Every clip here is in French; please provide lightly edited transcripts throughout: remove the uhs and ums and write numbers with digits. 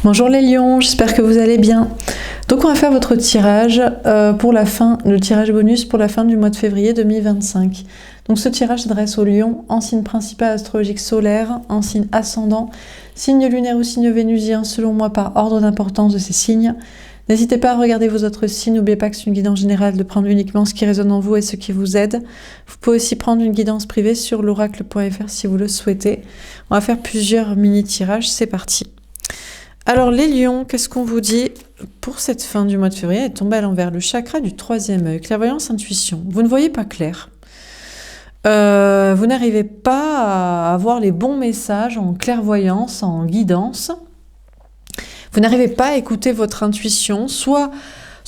Bonjour les lions, j'espère que vous allez bien. Donc on va faire votre tirage pour la fin, le tirage bonus pour la fin du mois de février 2025. Donc ce tirage s'adresse aux lions en signe principal astrologique solaire, en signe ascendant, signe lunaire ou signe vénusien selon moi par ordre d'importance de ces signes. N'hésitez pas à regarder vos autres signes, n'oubliez pas que c'est une guidance générale de prendre uniquement ce qui résonne en vous et ce qui vous aide. Vous pouvez aussi prendre une guidance privée sur l'oracle.fr si vous le souhaitez. On va faire plusieurs mini-tirages, c'est parti. Alors les lions, qu'est-ce qu'on vous dit pour cette fin du mois de février? Elle est tombée à l'envers, le chakra du troisième œil, clairvoyance, intuition. Vous ne voyez pas clair. Vous n'arrivez pas à avoir les bons messages en clairvoyance, en guidance. Vous n'arrivez pas à écouter votre intuition. Soit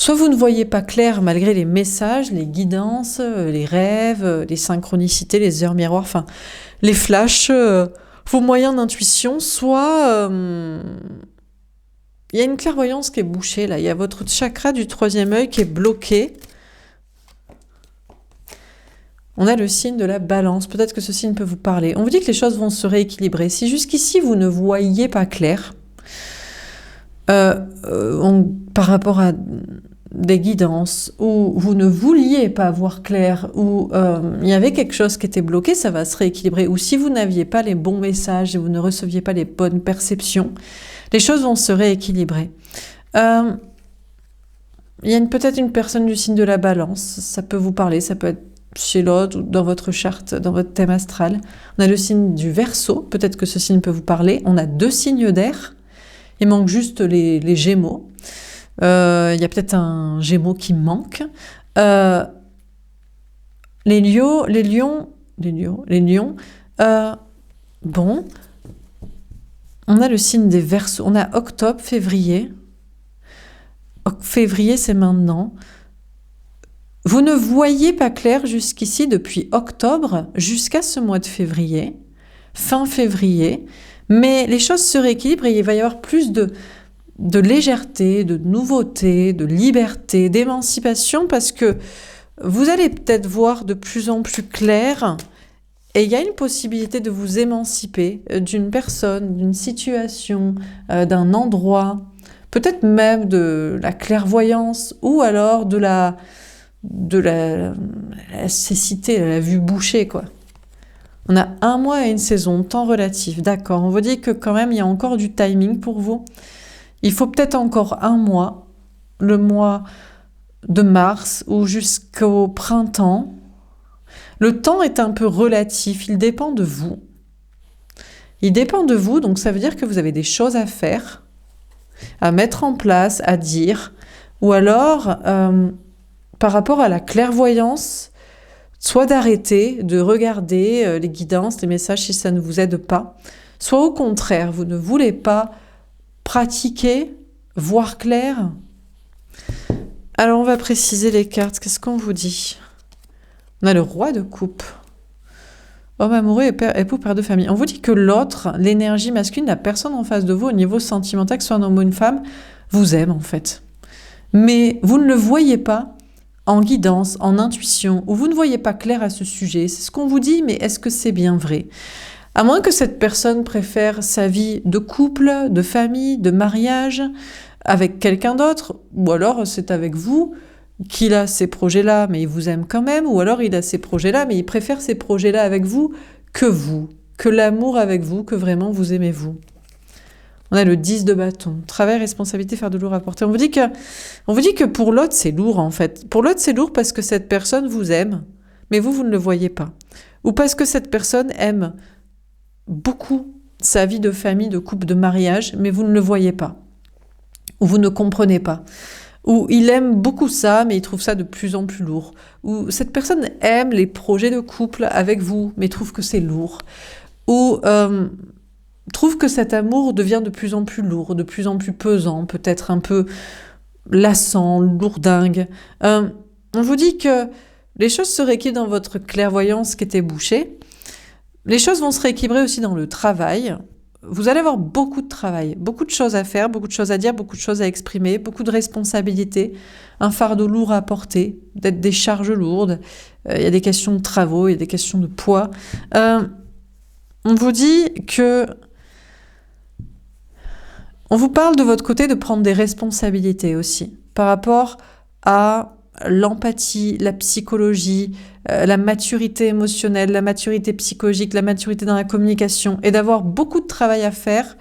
vous ne voyez pas clair malgré les messages, les guidances, les rêves, les synchronicités, les heures miroirs, enfin les flashs, vos moyens d'intuition, soit... il y a une clairvoyance qui est bouchée, là. Il y a votre chakra du troisième œil qui est bloqué. On a le signe de la balance. Peut-être que ce signe peut vous parler. On vous dit que les choses vont se rééquilibrer. Si jusqu'ici, vous ne voyez pas clair, par rapport à des guidances, ou vous ne vouliez pas voir clair, ou il y avait quelque chose qui était bloqué, ça va se rééquilibrer. Ou si vous n'aviez pas les bons messages et vous ne receviez pas les bonnes perceptions, les choses vont se rééquilibrer. Il y a peut-être une personne du signe de la balance, ça peut vous parler, ça peut être chez l'autre ou dans votre charte, dans votre thème astral. On a le signe du Verseau, peut-être que ce signe peut vous parler. On a 2 signes d'air, il manque juste les Gémeaux. Il y a peut-être un Gémeaux qui manque. Les lions, bon... On a le signe des Verseaux, on a octobre, février. Février, c'est maintenant. Vous ne voyez pas clair jusqu'ici depuis octobre jusqu'à ce mois de février, fin février, mais les choses se rééquilibrent et il va y avoir plus de légèreté, de nouveauté, de liberté, d'émancipation parce que vous allez peut-être voir de plus en plus clair. Et il y a une possibilité de vous émanciper d'une personne, d'une situation, d'un endroit, peut-être même de la clairvoyance ou alors de la cécité, la vue bouchée, quoi. On a 1 mois et une saison, temps relatif, d'accord. On vous dit que quand même, il y a encore du timing pour vous. Il faut peut-être encore 1 mois, le mois de mars ou jusqu'au printemps. Le temps est un peu relatif, il dépend de vous. Il dépend de vous, donc ça veut dire que vous avez des choses à faire, à mettre en place, à dire, ou alors, par rapport à la clairvoyance, soit d'arrêter, de regarder les guidances, les messages si ça ne vous aide pas, soit au contraire, vous ne voulez pas pratiquer, voir clair. Alors on va préciser les cartes, qu'est-ce qu'on vous dit ? On a le roi de coupe. Homme amoureux et époux, père de famille. On vous dit que l'autre, l'énergie masculine, la personne en face de vous au niveau sentimental, que ce soit un homme ou une femme, vous aime en fait. Mais vous ne le voyez pas en guidance, en intuition, ou vous ne voyez pas clair à ce sujet. C'est ce qu'on vous dit, mais est-ce que c'est bien vrai? À moins que cette personne préfère sa vie de couple, de famille, de mariage, avec quelqu'un d'autre, ou alors c'est avec vous, qu'il a ces projets-là, mais il vous aime quand même, ou alors il a ces projets-là, mais il préfère ces projets-là avec vous, que l'amour avec vous, que vraiment vous aimez vous. On a le 10 de bâton, travail, responsabilité, faire de lourd à porter. On vous dit que pour l'autre, c'est lourd en fait. Pour l'autre, c'est lourd parce que cette personne vous aime, mais vous ne le voyez pas. Ou parce que cette personne aime beaucoup sa vie de famille, de couple, de mariage, mais vous ne le voyez pas. Ou vous ne comprenez pas. Ou il aime beaucoup ça, mais il trouve ça de plus en plus lourd. Ou cette personne aime les projets de couple avec vous, mais trouve que c'est lourd. Ou trouve que cet amour devient de plus en plus lourd, de plus en plus pesant, peut-être un peu lassant, lourdingue. On vous dit que les choses se rééquilibrent dans votre clairvoyance qui était bouchée. Les choses vont se rééquilibrer aussi dans le travail. Vous allez avoir beaucoup de travail, beaucoup de choses à faire, beaucoup de choses à dire, beaucoup de choses à exprimer, beaucoup de responsabilités, un fardeau lourd à porter, peut-être des charges lourdes, il y a des questions de travaux, il y a des questions de poids. On vous dit que On vous parle de votre côté de prendre des responsabilités aussi par rapport à l'empathie, la psychologie, la maturité émotionnelle, la maturité psychologique, la maturité dans la communication et d'avoir beaucoup de travail à faire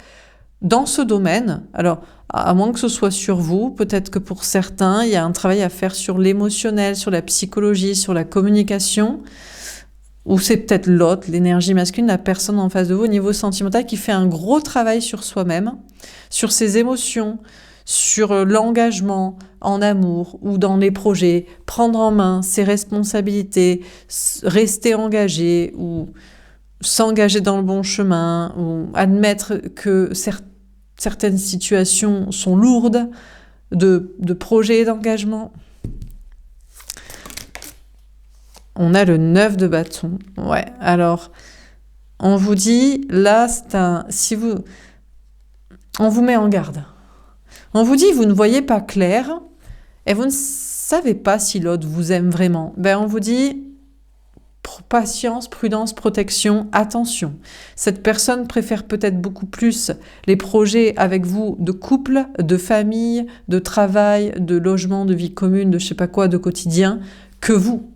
dans ce domaine. Alors, à moins que ce soit sur vous, peut-être que pour certains, il y a un travail à faire sur l'émotionnel, sur la psychologie, sur la communication, ou c'est peut-être l'autre, l'énergie masculine, la personne en face de vous au niveau sentimental qui fait un gros travail sur soi-même, sur ses émotions, sur l'engagement en amour ou dans les projets, prendre en main ses responsabilités, rester engagé ou s'engager dans le bon chemin, ou admettre que certaines situations sont lourdes de projets et d'engagement. On a le 9 de bâton. Ouais, alors, on vous dit, là, on vous met en garde. On vous dit, vous ne voyez pas clair et vous ne savez pas si l'autre vous aime vraiment. On vous dit, patience, prudence, protection, attention. Cette personne préfère peut-être beaucoup plus les projets avec vous de couple, de famille, de travail, de logement, de vie commune, de je sais pas quoi, de quotidien, que vous.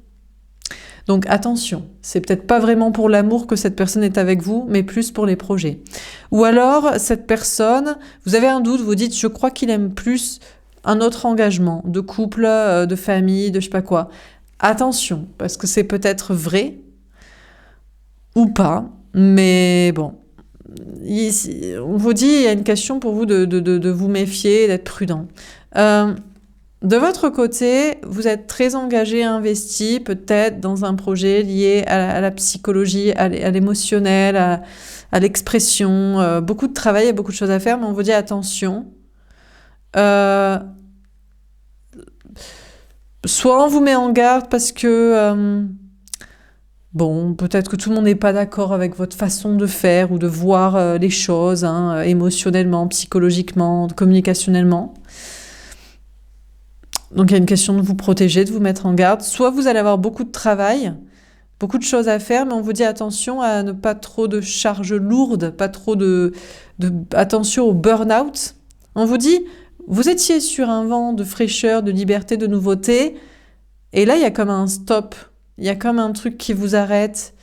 Donc attention, c'est peut-être pas vraiment pour l'amour que cette personne est avec vous, mais plus pour les projets. Ou alors, cette personne, vous avez un doute, vous dites, je crois qu'il aime plus un autre engagement, de couple, de famille, de je sais pas quoi. Attention, parce que c'est peut-être vrai, ou pas, mais bon. On vous dit, il y a une question pour vous de vous méfier, d'être prudent. De votre côté, vous êtes très engagé, investi, peut-être dans un projet lié à la psychologie, à l'émotionnel, à l'expression. Beaucoup de travail, il y a beaucoup de choses à faire, mais on vous dit attention. Soit on vous met en garde parce que, peut-être que tout le monde n'est pas d'accord avec votre façon de faire ou de voir les choses, émotionnellement, psychologiquement, communicationnellement. Donc il y a une question de vous protéger, de vous mettre en garde. Soit vous allez avoir beaucoup de travail, beaucoup de choses à faire, mais on vous dit attention à ne pas trop de charges lourdes, pas trop attention au burn-out. On vous dit, vous étiez sur un vent de fraîcheur, de liberté, de nouveauté, et là il y a comme un stop, il y a comme un truc qui vous arrête.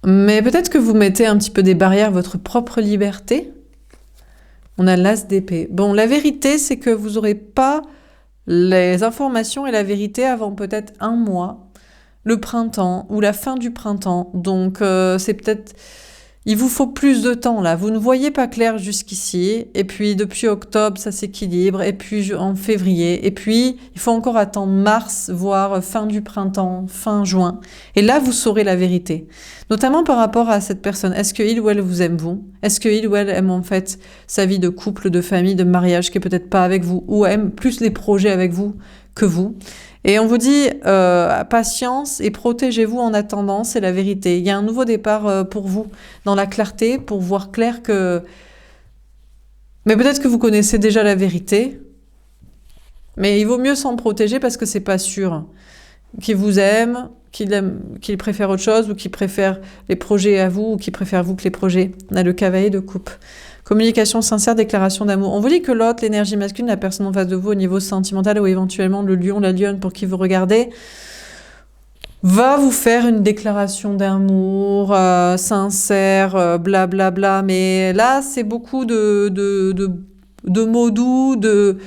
Mais peut-être que vous mettez un petit peu des barrières à votre propre liberté. On a l'as d'épée. Bon, la vérité, c'est que vous n'aurez pas les informations et la vérité avant peut-être 1 mois, le printemps ou la fin du printemps. Donc, c'est peut-être... Il vous faut plus de temps, là. Vous ne voyez pas clair jusqu'ici. Et puis, depuis octobre, ça s'équilibre. Et puis, en février. Et puis, il faut encore attendre mars, voire fin du printemps, fin juin. Et là, vous saurez la vérité. Notamment par rapport à cette personne. Est-ce qu'il ou elle vous aime, vous? Est-ce qu'il ou elle aime, en fait, sa vie de couple, de famille, de mariage, qui est peut-être pas avec vous? Ou aime plus les projets avec vous que vous? Et on vous dit, patience et protégez-vous en attendant, c'est la vérité. Il y a un nouveau départ pour vous, dans la clarté, pour voir clair que... Mais peut-être que vous connaissez déjà la vérité, mais il vaut mieux s'en protéger parce que c'est pas sûr. Qu'il vous aime, qu'il préfère autre chose, ou qu'il préfère les projets à vous, ou qu'il préfère vous que les projets. On a le cavalier de coupe. Communication sincère, déclaration d'amour. On vous dit que l'autre, l'énergie masculine, la personne en face de vous au niveau sentimental ou éventuellement le lion, la lionne pour qui vous regardez, va vous faire une déclaration d'amour sincère, blablabla. Bla bla. Mais là, c'est beaucoup de mots doux, de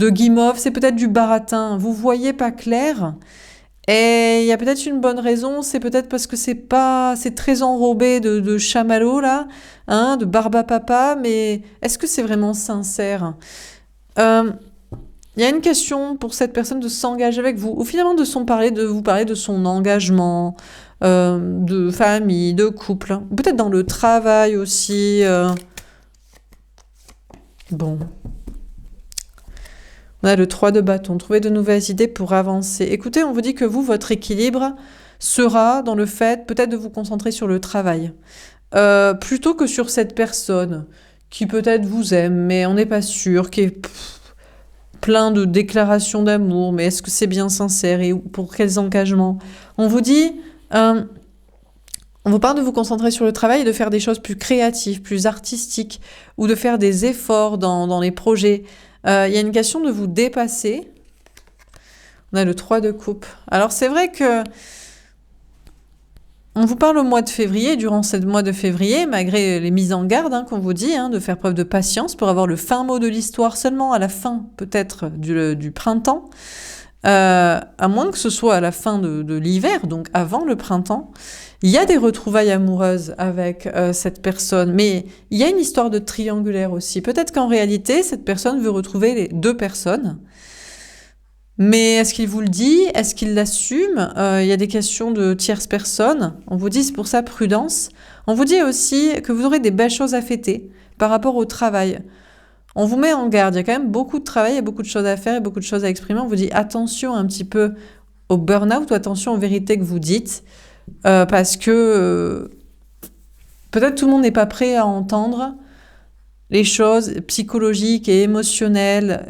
guimauve. C'est peut-être du baratin. Vous voyez pas clair. Et il y a peut-être une bonne raison, c'est peut-être parce que c'est très enrobé de chamallow là, de barbe à papa, mais est-ce que c'est vraiment sincère? Il y a une question pour cette personne de s'engager avec vous, ou finalement de vous parler de son engagement, de famille, de couple, peut-être dans le travail aussi. Bon. On a le 3 de bâton, trouver de nouvelles idées pour avancer. Écoutez, on vous dit que vous, votre équilibre sera dans le fait peut-être de vous concentrer sur le travail, plutôt que sur cette personne qui peut-être vous aime, mais on n'est pas sûr, qui est plein de déclarations d'amour, mais est-ce que c'est bien sincère et pour quels engagements? On vous dit, On vous parle de vous concentrer sur le travail et de faire des choses plus créatives, plus artistiques, ou de faire des efforts dans les projets. Il y a une question de vous dépasser. On a le 3 de coupe. Alors c'est vrai que on vous parle au mois de février, durant ce mois de février, malgré les mises en garde qu'on vous dit, de faire preuve de patience pour avoir le fin mot de l'histoire seulement à la fin peut-être du printemps, à moins que ce soit à la fin de l'hiver, donc avant le printemps. Il y a des retrouvailles amoureuses avec cette personne, mais il y a une histoire de triangulaire aussi. Peut-être qu'en réalité, cette personne veut retrouver les 2 personnes. Mais est-ce qu'il vous le dit? Est-ce qu'il l'assume? Il y a des questions de tierces personnes. On vous dit, c'est pour ça, prudence. On vous dit aussi que vous aurez des belles choses à fêter par rapport au travail. On vous met en garde. Il y a quand même beaucoup de travail, il y a beaucoup de choses à faire et beaucoup de choses à exprimer. On vous dit attention un petit peu au burn-out ou attention aux vérités que vous dites. Parce que peut-être tout le monde n'est pas prêt à entendre les choses psychologiques et émotionnelles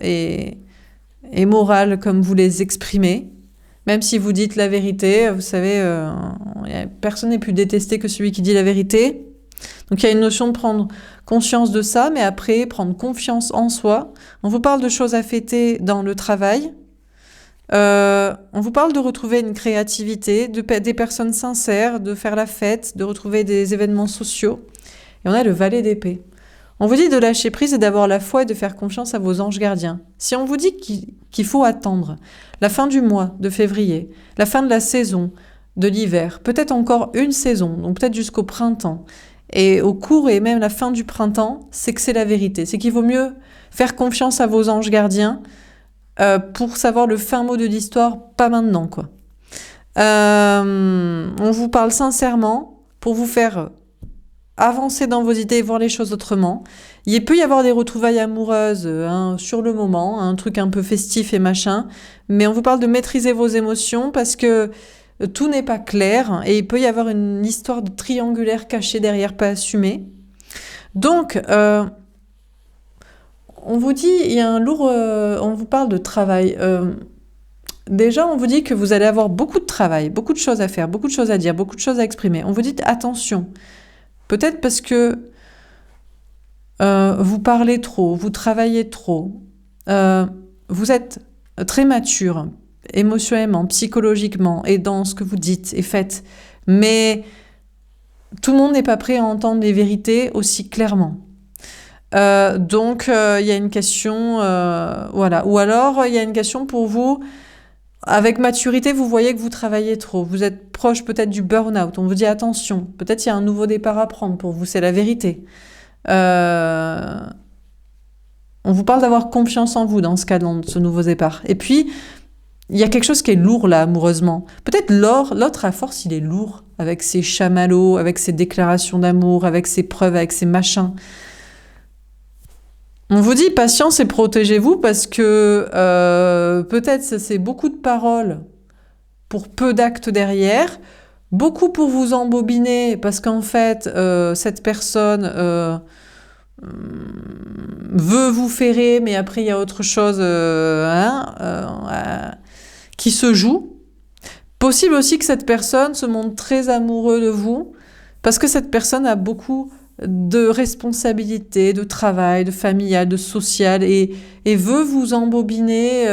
et morales comme vous les exprimez. Même si vous dites la vérité, vous savez, personne n'est plus détesté que celui qui dit la vérité. Donc il y a une notion de prendre conscience de ça, mais après prendre confiance en soi. On vous parle de choses à fêter dans le travail. On vous parle de retrouver une créativité, des personnes sincères, de faire la fête, de retrouver des événements sociaux. Et on a le valet d'épée. On vous dit de lâcher prise et d'avoir la foi et de faire confiance à vos anges gardiens. Si on vous dit qu'il faut attendre la fin du mois de février, la fin de la saison de l'hiver, peut-être encore une saison, donc peut-être jusqu'au printemps, et au cours et même la fin du printemps, c'est que c'est la vérité. C'est qu'il vaut mieux faire confiance à vos anges gardiens pour savoir le fin mot de l'histoire, pas maintenant, quoi. On vous parle sincèrement pour vous faire avancer dans vos idées et voir les choses autrement. Il peut y avoir des retrouvailles amoureuses sur le moment, un truc un peu festif et machin, mais on vous parle de maîtriser vos émotions parce que tout n'est pas clair et il peut y avoir une histoire de triangulaire cachée derrière, pas assumée. Donc, on vous dit, il y a un lourd... on vous parle de travail. Déjà, on vous dit que vous allez avoir beaucoup de travail, beaucoup de choses à faire, beaucoup de choses à dire, beaucoup de choses à exprimer. On vous dit attention. Peut-être parce que vous parlez trop, vous travaillez trop. Vous êtes très mature, émotionnellement, psychologiquement, et dans ce que vous dites et faites. Mais tout le monde n'est pas prêt à entendre les vérités aussi clairement. Donc, il y a une question... voilà. Ou alors, il y a une question pour vous... Avec maturité, vous voyez que vous travaillez trop. Vous êtes proche peut-être du burn-out. On vous dit attention. Peut-être il y a un nouveau départ à prendre pour vous. C'est la vérité. On vous parle d'avoir confiance en vous dans ce cas de ce nouveau départ. Et puis, il y a quelque chose qui est lourd là, amoureusement. Peut-être l'autre à force, il est lourd. Avec ses chamallows, avec ses déclarations d'amour, avec ses preuves, avec ses machins. On vous dit patience et protégez-vous parce que peut-être c'est beaucoup de paroles pour peu d'actes derrière, beaucoup pour vous embobiner parce qu'en fait cette personne veut vous ferrer mais après il y a autre chose qui se joue. Possible aussi que cette personne se montre très amoureux de vous parce que cette personne a beaucoup de responsabilités, de travail, de familial, de social, et veut vous embobiner,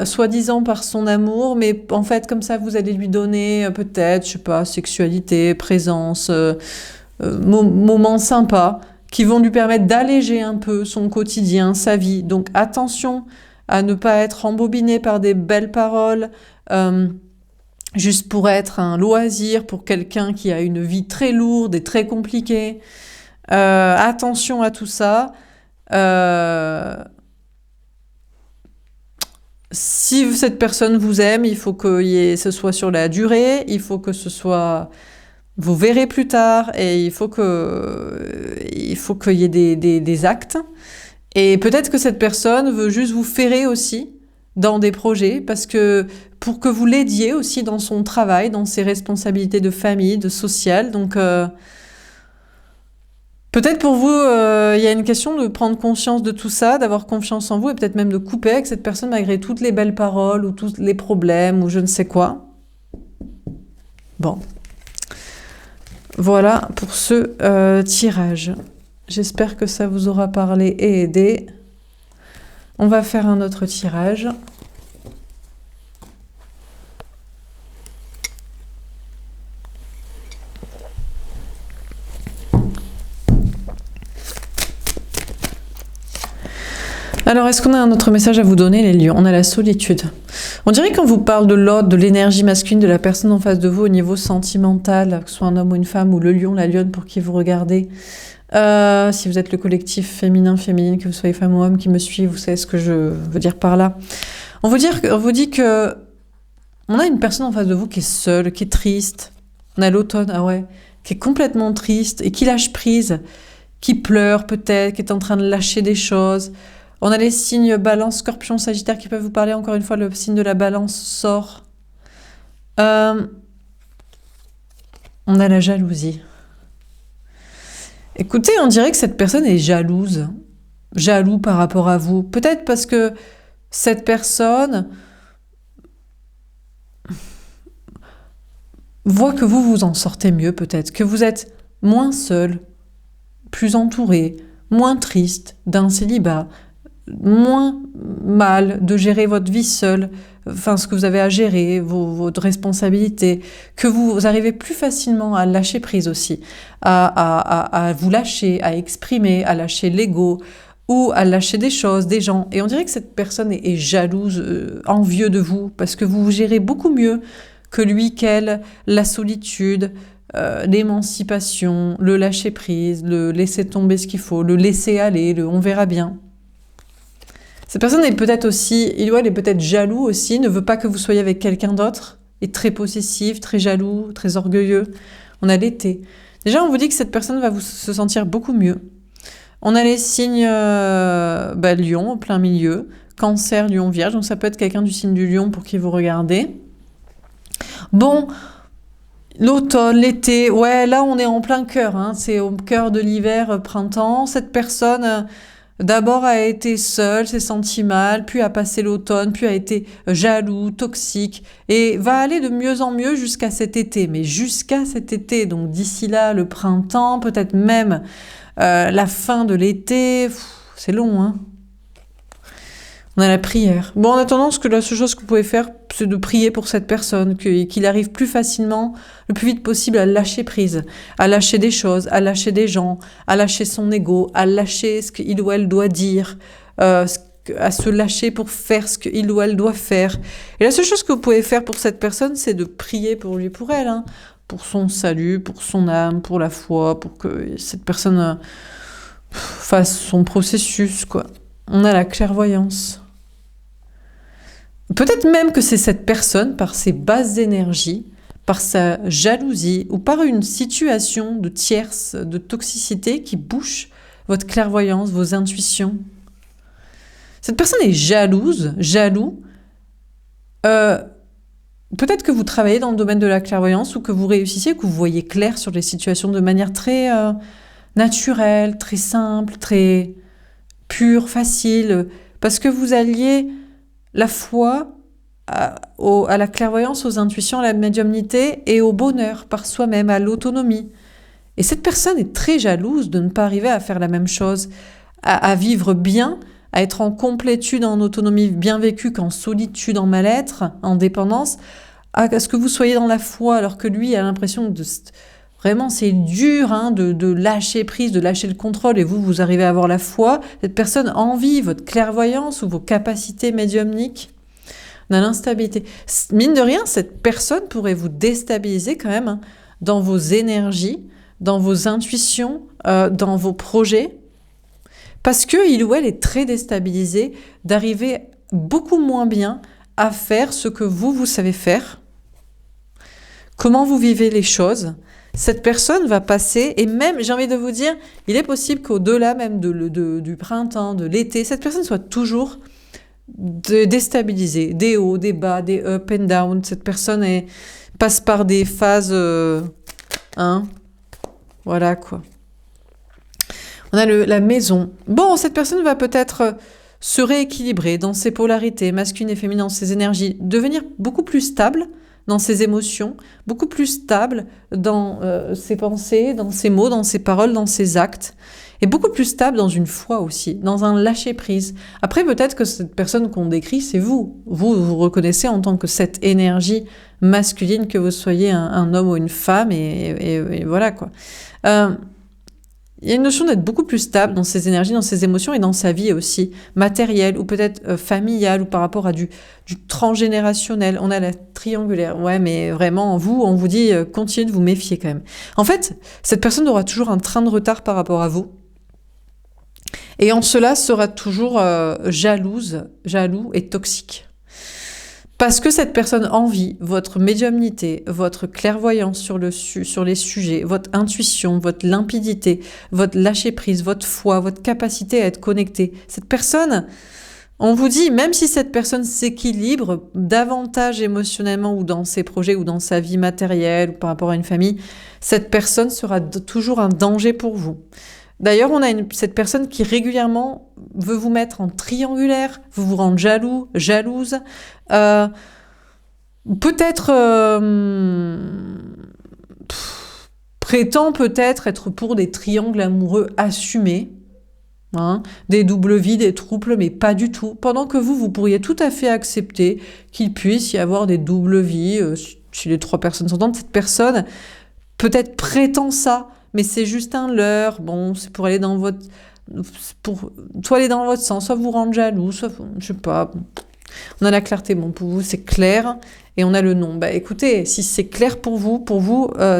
soi-disant par son amour, mais en fait, comme ça, vous allez lui donner peut-être, je sais pas, sexualité, présence, moments sympas, qui vont lui permettre d'alléger un peu son quotidien, sa vie. Donc attention à ne pas être embobiné par des belles paroles, juste pour être un loisir pour quelqu'un qui a une vie très lourde et très compliquée. Attention à tout ça. Si cette personne vous aime, il faut que ce soit sur la durée, il faut que ce soit... Vous verrez plus tard et il faut qu'il y ait des actes. Et peut-être que cette personne veut juste vous ferrer aussi dans des projets parce que pour que vous l'aidiez aussi dans son travail, dans ses responsabilités de famille, de social. Donc, peut-être pour vous, il y a une question de prendre conscience de tout ça, d'avoir confiance en vous et peut-être même de couper avec cette personne malgré toutes les belles paroles ou tous les problèmes ou je ne sais quoi. Bon. Voilà pour ce tirage. J'espère que ça vous aura parlé et aidé. On va faire un autre tirage. Alors, est-ce qu'on a un autre message à vous donner, les lions? On a la solitude. On dirait qu'on vous parle de l'autre, de l'énergie masculine de la personne en face de vous au niveau sentimental, que ce soit un homme ou une femme, ou le lion, la lionne pour qui vous regardez. Si vous êtes le collectif féminin, féminine, que vous soyez femme ou homme qui me suit, vous savez ce que je veux dire par là. On vous dit que on a une personne en face de vous qui est seule, qui est triste. On a l'automne, ah ouais, qui est complètement triste et qui lâche prise, qui pleure peut-être, qui est en train de lâcher des choses. On a les signes balance, scorpion, sagittaire qui peuvent vous parler. Encore une fois, le signe de la balance sort. On a la jalousie. Écoutez, on dirait que cette personne est jalouse. Jaloux par rapport à vous. Peut-être parce que cette personne voit que vous vous en sortez mieux peut-être, que vous êtes moins seul, plus entouré, moins triste d'un célibat, moins mal de gérer votre vie seule, enfin ce que vous avez à gérer, votre responsabilité, que vous arrivez plus facilement à lâcher prise aussi, à vous lâcher, à exprimer, à lâcher l'ego ou à lâcher des choses, des gens. Et on dirait que cette personne est jalouse, envieux de vous, parce que vous gérez beaucoup mieux que lui, qu'elle, la solitude, l'émancipation, le lâcher prise, le laisser tomber ce qu'il faut, le laisser aller, le on verra bien. Cette personne est peut-être aussi, il ou elle est peut-être jaloux aussi, ne veut pas que vous soyez avec quelqu'un d'autre, est très possessif, très jaloux, très orgueilleux. On a l'été. Déjà, on vous dit que cette personne va se sentir beaucoup mieux. On a les signes lion, au plein milieu, cancer, lion, vierge, donc ça peut être quelqu'un du signe du lion pour qui vous regardez. Bon, l'automne, l'été, ouais, là on est en plein cœur, hein, c'est au cœur de l'hiver, printemps. Cette personne... d'abord a été seule, s'est sentie mal, puis a passé l'automne, puis a été jaloux, toxique, et va aller de mieux en mieux jusqu'à cet été. Mais jusqu'à cet été, donc d'ici là, le printemps, peut-être même la fin de l'été, c'est long, hein. On a la prière. Bon, en attendant, la seule chose que vous pouvez faire, c'est de prier pour cette personne, qu'il arrive plus facilement, le plus vite possible à lâcher prise, à lâcher des choses, à lâcher des gens, à lâcher son ego, à lâcher ce qu'il ou elle doit dire, à se lâcher pour faire ce qu'il ou elle doit faire. Et la seule chose que vous pouvez faire pour cette personne, c'est de prier pour lui, pour elle, hein, pour son salut, pour son âme, pour la foi, pour que cette personne fasse son processus, quoi. On a la clairvoyance. Peut-être même que c'est cette personne, par ses basses énergies, par sa jalousie ou par une situation de tierce, de toxicité qui bouche votre clairvoyance, vos intuitions. Cette personne est jalouse, jaloux. Peut-être que vous travaillez dans le domaine de la clairvoyance ou que vous réussissez, que vous voyez clair sur les situations de manière très naturelle, très simple, très pure, facile, parce que vous alliez la foi à la clairvoyance, aux intuitions, à la médiumnité et au bonheur par soi-même, à l'autonomie. Et cette personne est très jalouse de ne pas arriver à faire la même chose, à vivre bien, à être en complétude, en autonomie bien vécue, qu'en solitude, en mal-être, en dépendance, à ce que vous soyez dans la foi, alors que lui a l'impression de... Vraiment, c'est dur hein, de lâcher prise, de lâcher le contrôle, et vous arrivez à avoir la foi. Cette personne envie votre clairvoyance ou vos capacités médiumniques. On a l'instabilité. Mine de rien, cette personne pourrait vous déstabiliser quand même hein, dans vos énergies, dans vos intuitions, dans vos projets, parce qu'il ou elle est très déstabilisé d'arriver beaucoup moins bien à faire ce que vous savez faire, comment vous vivez les choses. Cette personne va passer, et même, j'ai envie de vous dire, il est possible qu'au-delà même du printemps, de l'été, cette personne soit toujours déstabilisée, des hauts, des bas, des up and down. Cette personne passe par des phases, voilà quoi. On a la maison. Bon, cette personne va peut-être se rééquilibrer dans ses polarités, masculines et féminines, dans ses énergies, devenir beaucoup plus stable, dans ses émotions, beaucoup plus stable dans ses pensées, dans ses mots, dans ses paroles, dans ses actes, et beaucoup plus stable dans une foi aussi, dans un lâcher-prise. Après, peut-être que cette personne qu'on décrit, c'est vous. Vous reconnaissez en tant que cette énergie masculine, que vous soyez un homme ou une femme, et voilà quoi. Il y a une notion d'être beaucoup plus stable dans ses énergies, dans ses émotions et dans sa vie aussi, matérielle ou peut-être familiale ou par rapport à du transgénérationnel. On a la triangulaire. Ouais, mais vraiment, on vous dit, continuez de vous méfier quand même. En fait, cette personne aura toujours un train de retard par rapport à vous. Et en cela sera toujours jaloux et toxique. Parce que cette personne envie votre médiumnité, votre clairvoyance sur les sujets, votre intuition, votre limpidité, votre lâcher-prise, votre foi, votre capacité à être connecté. Cette personne, on vous dit, même si cette personne s'équilibre davantage émotionnellement ou dans ses projets ou dans sa vie matérielle ou par rapport à une famille, cette personne sera toujours un danger pour vous. D'ailleurs, on a cette personne qui régulièrement veut vous mettre en triangulaire, veut vous rendre jaloux, jalouse. Peut-être prétend peut-être être pour des triangles amoureux assumés, hein, des doubles vies, des troubles, mais pas du tout. Pendant que vous pourriez tout à fait accepter qu'il puisse y avoir des doubles vies si les trois personnes s'entendent. Cette personne peut-être prétend ça, mais c'est juste un leurre. Bon, c'est pour aller dans votre... soit aller dans votre sens, soit vous rendre jaloux, soit... Je sais pas. On a la clarté, bon, pour vous, c'est clair. Et on a le non. Bah écoutez, si c'est clair pour vous,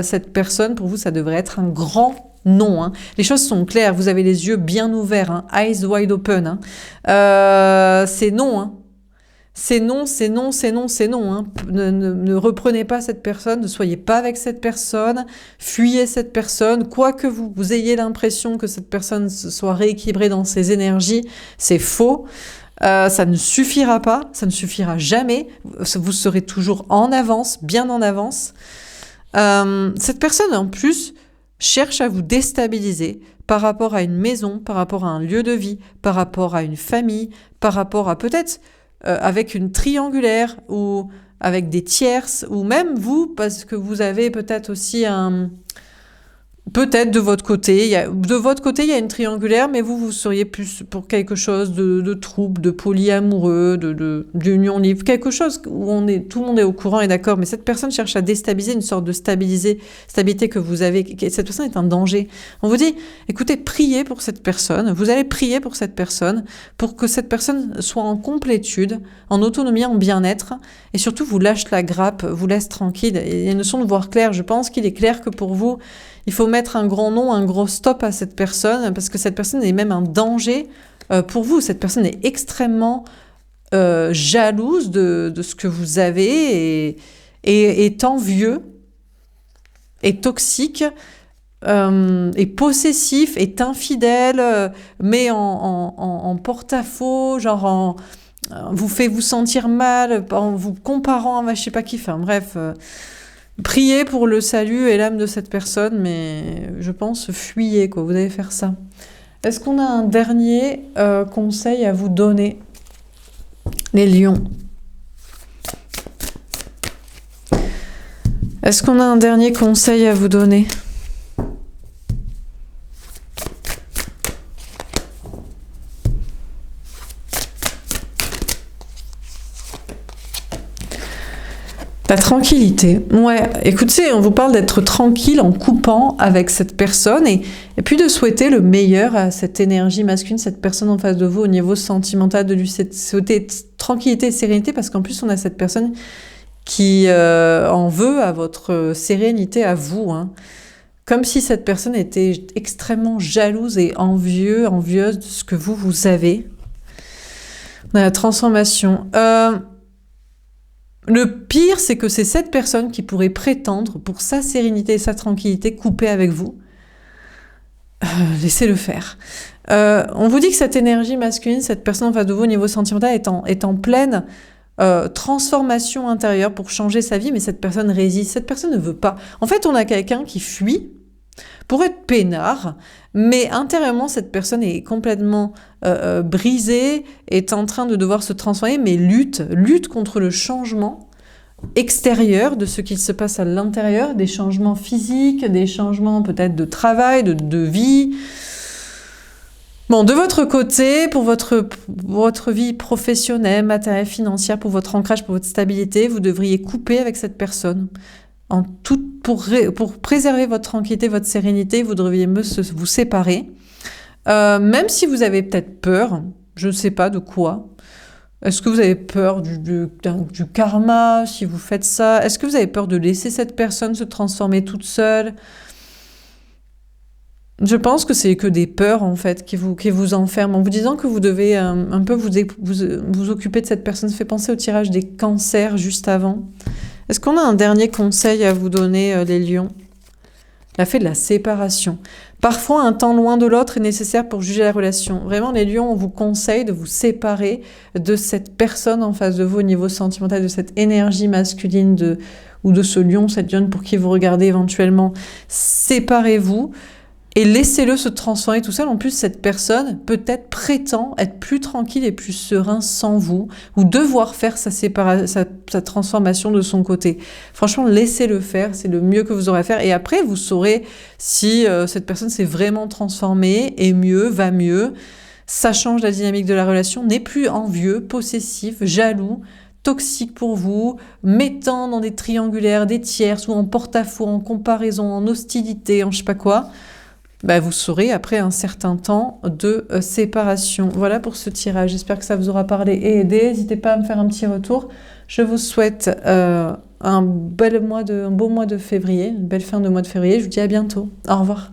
cette personne, pour vous, ça devrait être un grand non. Hein. Les choses sont claires. Vous avez les yeux bien ouverts, hein, eyes wide open. Hein. C'est non. Hein. C'est non, c'est non, c'est non, c'est non. Hein. Ne reprenez pas cette personne, ne soyez pas avec cette personne, fuyez cette personne. Quoi que vous ayez l'impression que cette personne soit rééquilibrée dans ses énergies, c'est faux. Ça ne suffira pas, ça ne suffira jamais. Vous serez toujours en avance, bien en avance. Cette personne, en plus, cherche à vous déstabiliser par rapport à une maison, par rapport à un lieu de vie, par rapport à une famille, par rapport à peut-être avec une triangulaire ou avec des tierces, ou même vous, parce que vous avez peut-être aussi peut-être de votre côté, il y a une triangulaire, mais vous seriez plus pour quelque chose de trouble, de polyamoureux, d'union libre, quelque chose où tout le monde est au courant et d'accord, mais cette personne cherche à déstabiliser une sorte de stabilité que vous avez. Cette personne est un danger. On vous dit, écoutez, priez pour cette personne, vous allez prier pour cette personne, pour que cette personne soit en complétude, en autonomie, en bien-être, et surtout vous lâche la grappe, vous laisse tranquille. Il y a une notion de voir clair. Je pense qu'il est clair que pour vous, il faut mettre un grand non, un gros stop à cette personne, parce que cette personne est même un danger pour vous. Cette personne est extrêmement jalouse de ce que vous avez et est envieux, est toxique, est possessif, est infidèle, met en porte-à-faux, genre vous fait vous sentir mal en vous comparant à je sais pas qui. Enfin bref... priez pour le salut et l'âme de cette personne, mais je pense fuyez, quoi. Vous allez faire ça. Est-ce qu'on a un dernier conseil à vous donner, les lions? Est-ce qu'on a un dernier conseil à vous donner? La tranquillité. Ouais, écoutez, on vous parle d'être tranquille en coupant avec cette personne et puis de souhaiter le meilleur à cette énergie masculine, cette personne en face de vous au niveau sentimental, de lui souhaiter tranquillité et sérénité, parce qu'en plus on a cette personne qui en veut à votre sérénité à vous. Hein. Comme si cette personne était extrêmement jalouse et envieuse de ce que vous avez. On a la transformation. Le pire, c'est que c'est cette personne qui pourrait prétendre, pour sa sérénité et sa tranquillité, couper avec vous. Laissez-le faire. On vous dit que cette énergie masculine, cette personne en face de vous au niveau sentimental est en pleine transformation intérieure pour changer sa vie, mais cette personne résiste, cette personne ne veut pas. En fait, on a quelqu'un qui fuit pour être peinard, mais intérieurement, cette personne est complètement brisée, est en train de devoir se transformer, mais lutte contre le changement extérieurs de ce qu'il se passe à l'intérieur, des changements physiques, des changements peut-être de travail, de vie. Bon, de votre côté, pour votre vie professionnelle, matérielle, financière, pour votre ancrage, pour votre stabilité, vous devriez couper avec cette personne. Pour préserver votre tranquillité, votre sérénité, vous devriez vous séparer. Même si vous avez peut-être peur, je ne sais pas de quoi. Est-ce que vous avez peur du karma si vous faites ça? Est-ce que vous avez peur de laisser cette personne se transformer toute seule? Je pense que c'est que des peurs, en fait, qui vous enferment. En vous disant que vous devez un peu vous occuper de cette personne, ça fait penser au tirage des cancers juste avant. Est-ce qu'on a un dernier conseil à vous donner, les lions? La fée de la séparation. Parfois, un temps loin de l'autre est nécessaire pour juger la relation. Vraiment, les lions, on vous conseille de vous séparer de cette personne en face de vous au niveau sentimental, de cette énergie masculine ou de ce lion, cette lionne pour qui vous regardez éventuellement. Séparez-vous. Et laissez-le se transformer tout seul. En plus, cette personne peut-être prétend être plus tranquille et plus serein sans vous, ou devoir faire sa transformation de son côté. Franchement, laissez-le faire, c'est le mieux que vous aurez à faire. Et après, vous saurez si cette personne s'est vraiment transformée, est mieux, va mieux. Ça change la dynamique de la relation, n'est plus envieux, possessif, jaloux, toxique pour vous, mettant dans des triangulaires, des tierces, ou en porte-à-faux, en comparaison, en hostilité, en je sais pas quoi. Vous saurez après un certain temps de séparation. Voilà pour ce tirage. J'espère que ça vous aura parlé et aidé. N'hésitez pas à me faire un petit retour. Je vous souhaite un beau mois de février, une belle fin de mois de février. Je vous dis à bientôt. Au revoir.